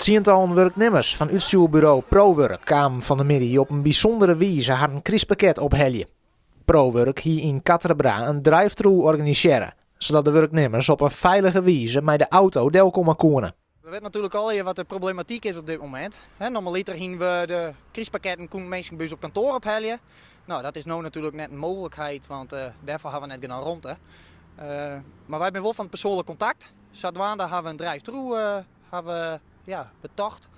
Tientallen werknemers van uitstuurbureau ProWork kwamen van de middag op een bijzondere wijze haar een krispakket opheljen. ProWork hier in Catrabra een drive-thru organiseren, zodat de werknemers op een veilige wijze met de auto deel komen kunnen. We weten natuurlijk al wat de problematiek is op dit moment. Normaliter zien we de krispakketten koen mensen bij ons op kantoor opheljen. Nou, dat is nu natuurlijk net een mogelijkheid, want daarvoor hebben we net genoeg rond. Maar wij zijn wel van het persoonlijk contact. Zodoende hebben we een drive-thru betocht.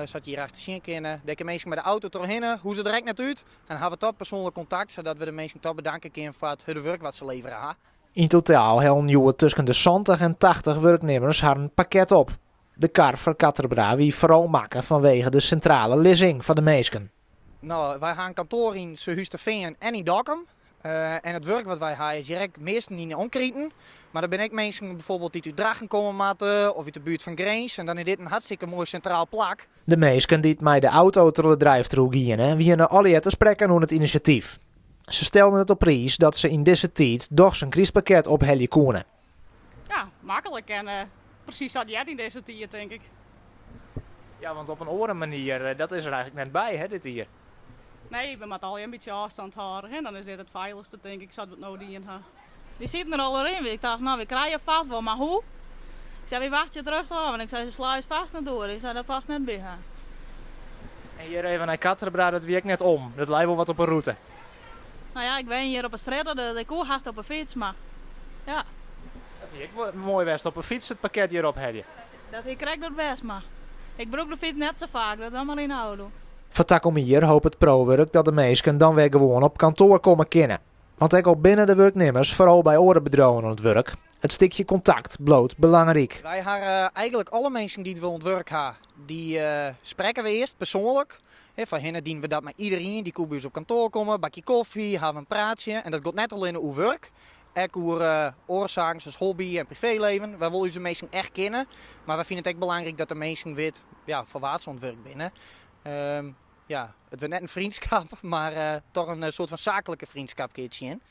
Zodat je hier achter zien kunnen. Dat mensen met de auto doorheen, hoe ze direct naartoe. En dan hebben we toch persoonlijk contact, zodat we de mensen toch bedanken kunnen voor het harde werk wat ze leveren. In totaal hebben tussen de 70 en 80 werknemers haar een pakket op. De kar voor Catrabra wie vooral maken vanwege de centrale lissing van de mensen. Nou, wij gaan kantoor in Zuhuisterveen en in Dokkum. En het werk wat wij hebben is direct meestal niet omkrieten. Maar er ben ik mensen bijvoorbeeld die uit Drachten komen maten of uit de buurt van Greens. En dan is dit een hartstikke mooi centraal plak. De mensen die met de auto door de drive-thru gingen, wienen alle te spreken over het initiatief. Ze stelden het op prijs dat ze in deze tijd toch zijn krispakket opheljen konden. Ja, makkelijk en precies dat jij in deze tijd, denk ik. Ja, want op een andere manier, dat is er eigenlijk net bij, hè, dit hier. Nee, we moeten al een beetje afstand houden en dan is dit het veiligste, denk ik, zodat we het nou doen. Die zitten er al in. Ik dacht, nou, we krijgen vast wel, maar hoe? Ik zei, wie wacht je het rustig aan? En ik zei, ze slaan vast naar door. Ik zei, dat past net bij haar. En hier even naar Catrabra, dat werkt net om. Dat lijkt wel wat op een route. Nou ja, ik ben hier op een straat, de koe haast op een fiets, maar ja. Dat vind ik mooi best op een fiets het pakket hierop helje. Dat ik krijg dat best, maar ik gebruik de fiets net zo vaak, dat dan maar in de auto. Van takom hier hoopt het ProWork dat de mensen dan weer gewoon op kantoor komen kennen. Want ook al binnen de werknemers, vooral bij orenbedrijven aan het werk, het stukje contact bloot belangrijk. Wij hebben eigenlijk alle mensen die het willen werk hebben, die spreken we eerst persoonlijk. Van hen dienen we dat met iedereen die bij ons op kantoor komen, bakje koffie, hebben een praatje. En dat gaat net alleen over werk. Ook over oorzaken zoals hobby en privéleven. Wij willen onze mensen echt kennen. Maar we vinden het echt belangrijk dat de mensen weten van waar ze aan het werk binnen. Het wordt net een vriendschap, maar toch een soort van zakelijke vriendschap keertje in.